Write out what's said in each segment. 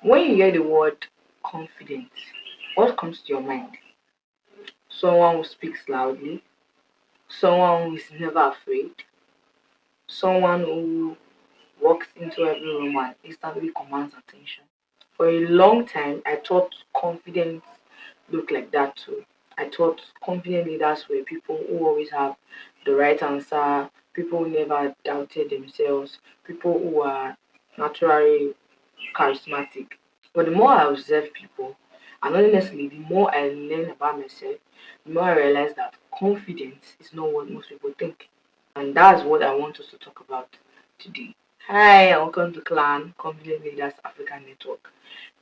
When you hear the word confident, what comes to your mind? Someone who speaks loudly, someone who is never afraid, someone who walks into every room and instantly commands attention. For a long time, I thought confidence looked like that too. I thought confident leaders were people who always have the right answer, people who never doubted themselves, people who are naturally charismatic. But the more I observe people, and honestly, the more I learn about myself, the more I realize that confidence is not what most people think. And that's what I want us to talk about today. Hi, and welcome to Clan Confident Leaders African Network.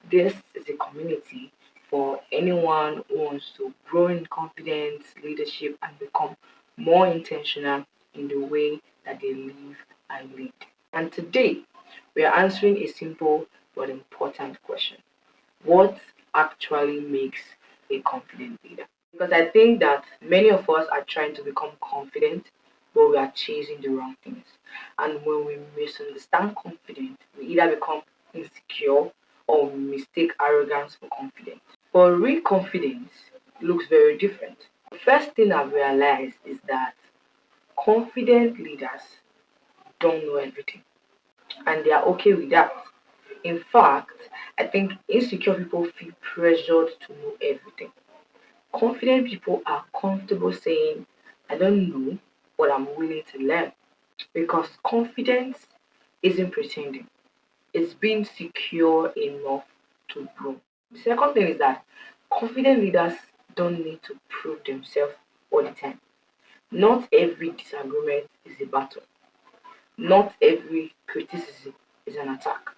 This is a community for anyone who wants to grow in confidence, leadership, and become more intentional in the way that they live and lead. And today, we are answering a simple but important question: what actually makes a confident leader? Because I think that many of us are trying to become confident, but we are chasing the wrong things. And when we misunderstand confidence, we either become insecure or we mistake arrogance for confidence. But real confidence looks very different. The first thing I've realized is that confident leaders don't know everything, and they are okay with that. In fact, I think insecure people feel pressured to know everything. Confident people are comfortable saying, I don't know, but I'm willing to learn. Because confidence isn't pretending, it's being secure enough to grow. The second thing is that confident leaders don't need to prove themselves all the time. Not every disagreement is a battle, not every criticism is an attack.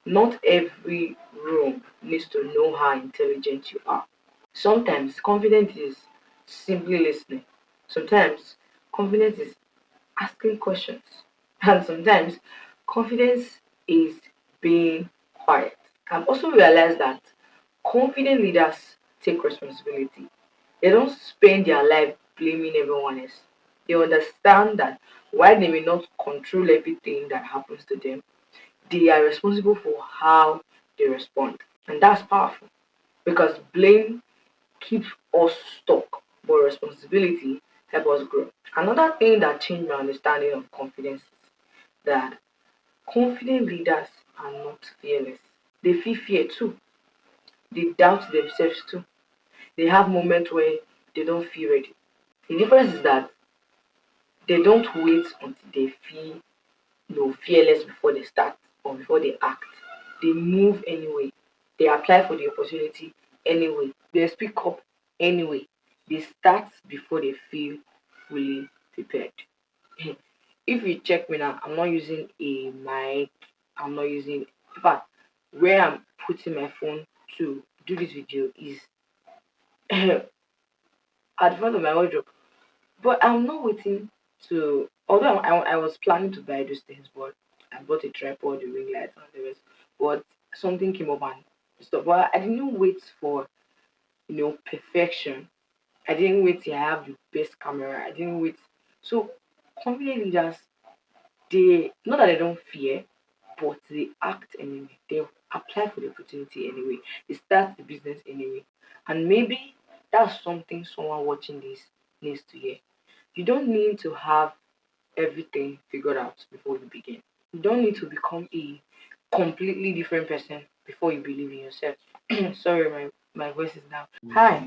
Not every room needs to know how intelligent you are. Sometimes confidence is simply listening. Sometimes confidence is asking questions. And sometimes confidence is being quiet. I've also realized that confident leaders take responsibility. They don't spend their life blaming everyone else. They understand that while they may not control everything that happens to them, they are responsible for how they respond. And that's powerful because blame keeps us stuck, but responsibility helps us grow. Another thing that changed my understanding of confidence is that confident leaders are not fearless. They feel fear too. They doubt themselves too. They have moments where they don't feel ready. The difference is that they don't wait until they feel fearless before they start or before they act. They move anyway. They apply for the opportunity anyway. They speak up anyway. They start before they feel fully prepared. If you check me now, I'm not using a mic. I'm not using. In fact, where I'm putting my phone to do this video is at the front of my wardrobe. But I'm not waiting to. Although I was planning to buy those things, but I bought a tripod, the ring light, and the rest. But something came up and stuff. But I didn't wait for perfection. I didn't wait till I have the best camera. I didn't wait. So confident leaders, they not that they don't fear, but they act anyway. They apply for the opportunity anyway. They start the business anyway. And maybe that's something someone watching this needs to hear. You don't need to have everything figured out before you begin. You don't need to become a completely different person before you believe in yourself. Sorry, my voice is down. Hi,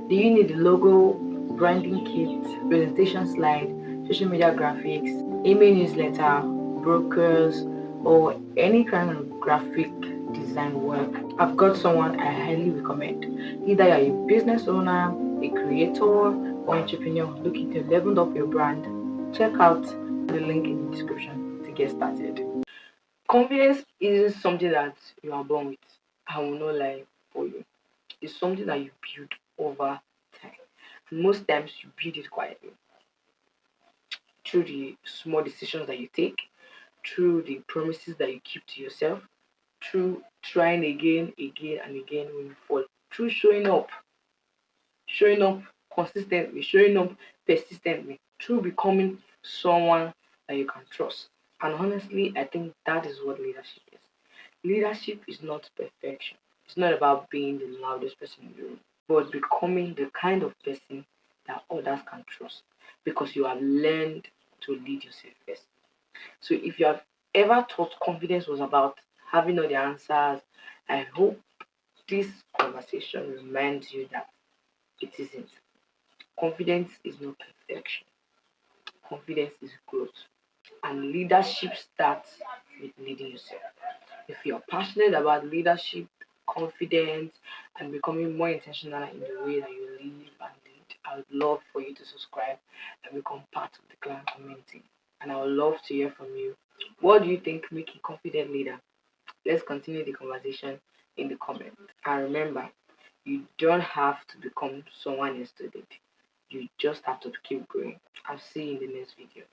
do you need the logo, branding kit, presentation slide, social media graphics, email newsletter, brokers, or any kind of graphic design work? I've got someone I highly recommend. Either you're a business owner, a creator, or entrepreneur looking to level up your brand, check out the link in the description to get started. Confidence isn't something that you are born with. I will not lie for you. It's something that you build over time. And most times you build it quietly through the small decisions that you take, through the promises that you keep to yourself, through trying again and again when you fall, through showing up consistently, showing up persistently, through becoming someone that you can trust. And honestly, I think that is what leadership is. Leadership is not perfection. It's not about being the loudest person in the room, but becoming the kind of person that others can trust because you have learned to lead yourself first. So if you have ever thought confidence was about having all the answers, I hope this conversation reminds you that it isn't. Confidence is not perfection. Confidence is growth. And leadership starts with leading yourself. If you're passionate about leadership, confidence, and becoming more intentional in the way that you live and lead, I would love for you to subscribe and become part of the clan community. And I would love to hear from you. What do you think make a confident leader? Let's continue the conversation in the comments. And remember, you don't have to become someone else today. You just have to keep growing. I'll see you in the next video.